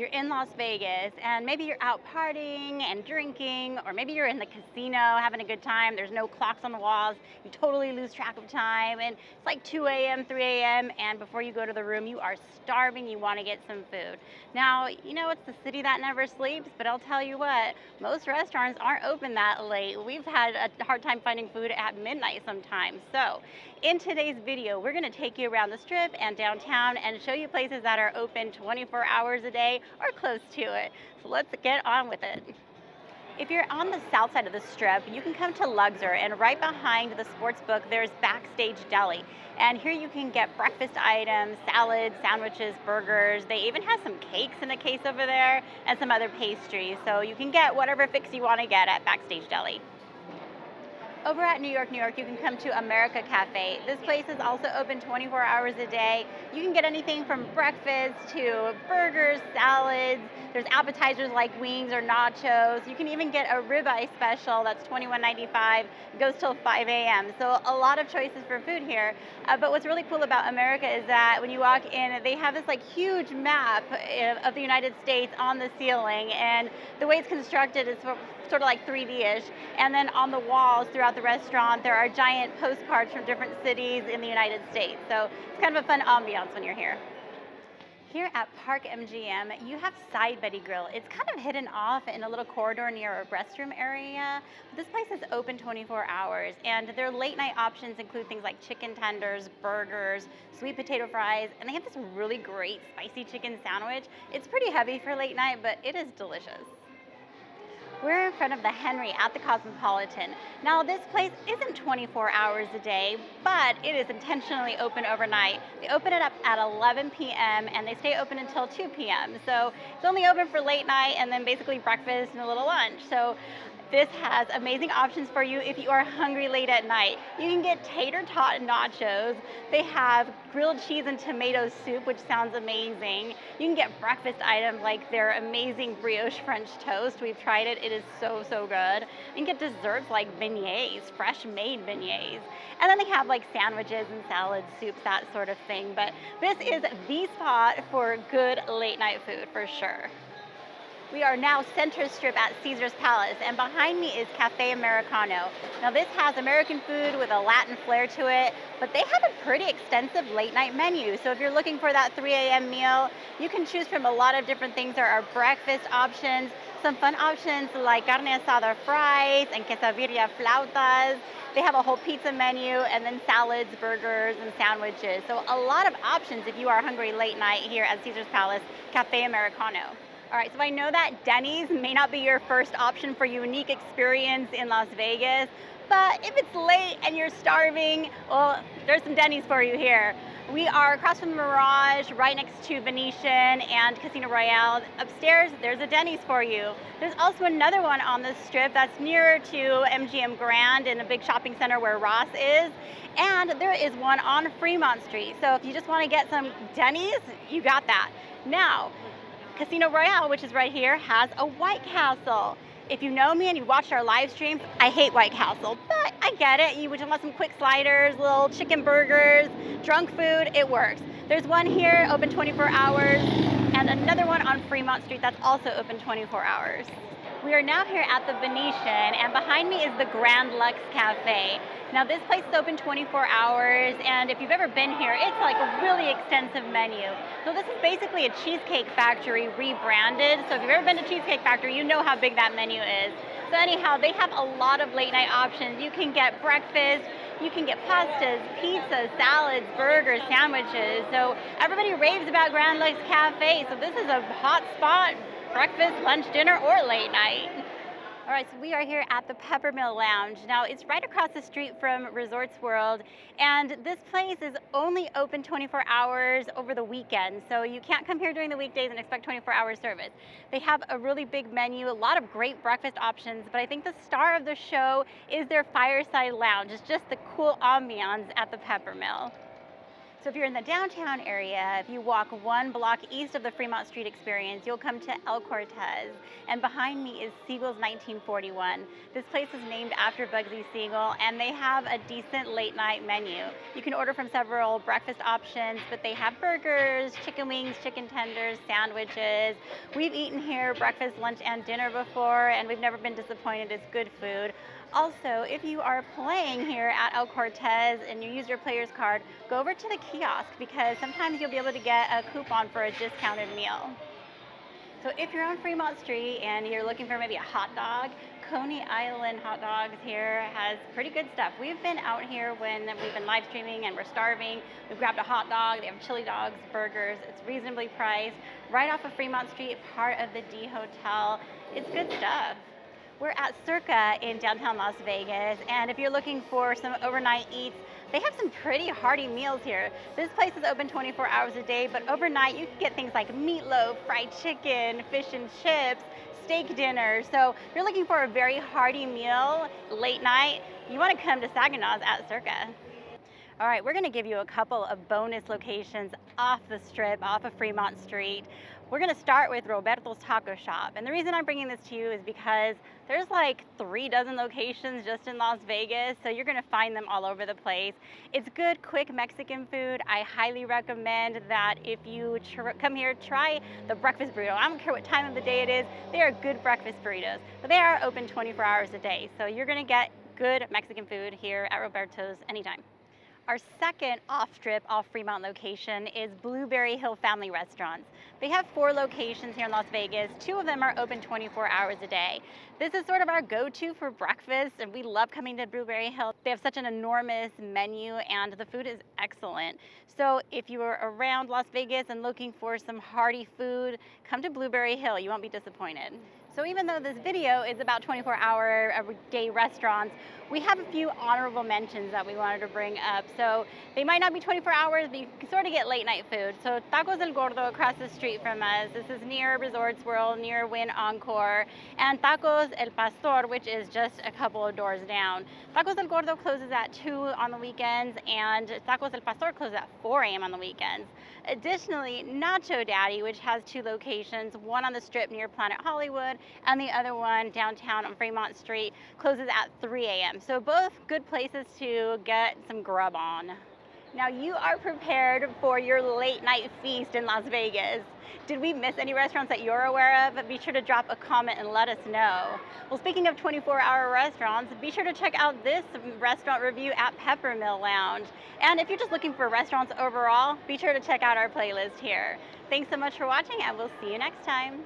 you're in Las Vegas and maybe you're out partying and drinking, or maybe you're in the casino having a good time. There's no clocks on the walls. You totally lose track of time. And it's like 2 a.m., 3 a.m., and before you go to the room, you are starving. You want to get some food. Now, you know, it's the city that never sleeps, but I'll tell you what, most restaurants aren't open that late. We've had a hard time finding food at midnight sometimes. So, in today's video, we're going to take you around the Strip and downtown and show you places that are open 24 hours a day or close to it. So let's get on with it. If you're on the south side of the Strip, you can come to Luxor, and right behind the sports book, there's Backstage Deli. And here you can get breakfast items, salads, sandwiches, burgers. They even have some cakes in a case over there and some other pastries. So you can get whatever fix you want to get at Backstage Deli. Over at New York, you can come to America Cafe. This place is also open 24 hours a day. You can get anything from breakfast to burgers, salads. There's appetizers like wings or nachos. You can even get a ribeye special that's $21.95. It goes till 5 a.m. So a lot of choices for food here. But what's really cool about America is that when you walk in, they have this like huge map of the United States on the ceiling, and the way it's constructed is sort of like 3D-ish. And then on the walls throughout the restaurant, there are giant postcards from different cities in the United States. So it's kind of a fun ambiance when you're here. Here at Park MGM, you have Side Betty Grill. It's kind of hidden off in a little corridor near a restroom area. This place is open 24 hours, and their late night options include things like chicken tenders, burgers, sweet potato fries, and they have this really great spicy chicken sandwich. It's pretty heavy for late night, but it is delicious. We're in front of the Henry at the Cosmopolitan. Now, this place isn't 24 hours a day, but it is intentionally open overnight. They open it up at 11 p.m. and they stay open until 2 p.m. So it's only open for late night and then basically breakfast and a little lunch. So this has amazing options for you if you are hungry late at night. You can get tater tot nachos. They have grilled cheese and tomato soup, which sounds amazing. You can get breakfast items like their amazing brioche French toast. We've tried it. It is so, so good. You can get desserts like beignets, fresh made beignets. And then they have like sandwiches and salads, soups, that sort of thing. But this is the spot for good late night food for sure. We are now center strip at Caesar's Palace, and behind me is Cafe Americano. Now this has American food with a Latin flair to it, but they have a pretty extensive late night menu. So if you're looking for that 3 a.m. meal, you can choose from a lot of different things. There are breakfast options, some fun options like carne asada fries and quesadilla flautas. They have a whole pizza menu, and then salads, burgers, and sandwiches. So a lot of options if you are hungry late night here at Caesar's Palace, Cafe Americano. All right, so I know that Denny's may not be your first option for a unique experience in Las Vegas, but if it's late and you're starving, well, there's some Denny's for you here. We are across from the Mirage, right next to Venetian and Casino Royale. Upstairs, there's a Denny's for you. There's also another one on the Strip that's nearer to MGM Grand in a big shopping center where Ross is. And there is one on Fremont Street. So if you just want to get some Denny's, you got that. Now, Casino Royale, which is right here, has a White Castle. If you know me and you watched our live streams, I hate White Castle, but I get it. You would want some quick sliders, little chicken burgers, drunk food, it works. There's one here open 24 hours and another one on Fremont Street that's also open 24 hours. We are now here at the Venetian, and behind me is the Grand Lux Cafe. Now this place is open 24 hours, and if you've ever been here, it's like a really extensive menu. So this is basically a Cheesecake Factory rebranded. So if you've ever been to Cheesecake Factory, you know how big that menu is. So anyhow, they have a lot of late night options. You can get breakfast, you can get pastas, pizzas, salads, burgers, sandwiches. So everybody raves about Grand Lux Cafe. So this is a hot spot. Breakfast, lunch, dinner, or late night. All right, so we are here at the Peppermill Lounge. Now, it's right across the street from Resorts World, and this place is only open 24 hours over the weekend, so you can't come here during the weekdays and expect 24-hour service. They have a really big menu, a lot of great breakfast options, but I think the star of the show is their fireside lounge. It's just the cool ambiance at the Peppermill. So if you're in the downtown area, if you walk one block east of the Fremont Street Experience, you'll come to El Cortez. And behind me is Siegel's 1941. This place is named after Bugsy Siegel, and they have a decent late night menu. You can order from several breakfast options, but they have burgers, chicken wings, chicken tenders, sandwiches. We've eaten here breakfast, lunch, and dinner before, and we've never been disappointed. It's good food. Also, if you are playing here at El Cortez and you use your player's card, go over to the kiosk because sometimes you'll be able to get a coupon for a discounted meal. So if you're on Fremont Street and you're looking for maybe a hot dog, Coney Island Hot Dogs here has pretty good stuff. We've been out here when we've been live streaming and we're starving. We've grabbed a hot dog. They have chili dogs, burgers. It's reasonably priced. Right off of Fremont Street, part of the D Hotel. It's good stuff. We're at Circa in downtown Las Vegas, and if you're looking for some overnight eats, they have some pretty hearty meals here. This place is open 24 hours a day, but overnight you can get things like meatloaf, fried chicken, fish and chips, steak dinner. So if you're looking for a very hearty meal late night, you want to come to Saginaw's at Circa. All right, we're going to give you a couple of bonus locations off the strip, off of Fremont Street. We're going to start with Roberto's Taco Shop. And the reason I'm bringing this to you is because there's like 3 dozen locations just in Las Vegas, so you're going to find them all over the place. It's good, quick Mexican food. I highly recommend that if you come here, try the breakfast burrito. I don't care what time of the day it is, they are good breakfast burritos. But they are open 24 hours a day, so you're going to get good Mexican food here at Roberto's anytime. Our second off-strip, off-Fremont location is Blueberry Hill Family Restaurants. They have 4 locations here in Las Vegas. 2 of them are open 24 hours a day. This is sort of our go-to for breakfast, and we love coming to Blueberry Hill. They have such an enormous menu, and the food is excellent. So if you are around Las Vegas and looking for some hearty food, come to Blueberry Hill. You won't be disappointed. So even though this video is about 24-hour-a-day restaurants, we have a few honorable mentions that we wanted to bring up. So they might not be 24 hours, but you can sort of get late night food. So Tacos El Gordo across the street from us. This is near Resorts World, near Wynn Encore. And Tacos El Pastor, which is just a couple of doors down. Tacos El Gordo closes at 2 on the weekends, and Tacos El Pastor closes at 4 a.m. on the weekends. Additionally, Nacho Daddy, which has 2 locations, one on the strip near Planet Hollywood, and the other one downtown on Fremont Street, closes at 3 a.m. So both good places to get some grub on. Now you are prepared for your late night feast in Las Vegas. Did we miss any restaurants that you're aware of? Be sure to drop a comment and let us know. Well, speaking of 24-hour restaurants, be sure to check out this restaurant review at Peppermill Lounge. And if you're just looking for restaurants overall, be sure to check out our playlist here. Thanks so much for watching, and we'll see you next time.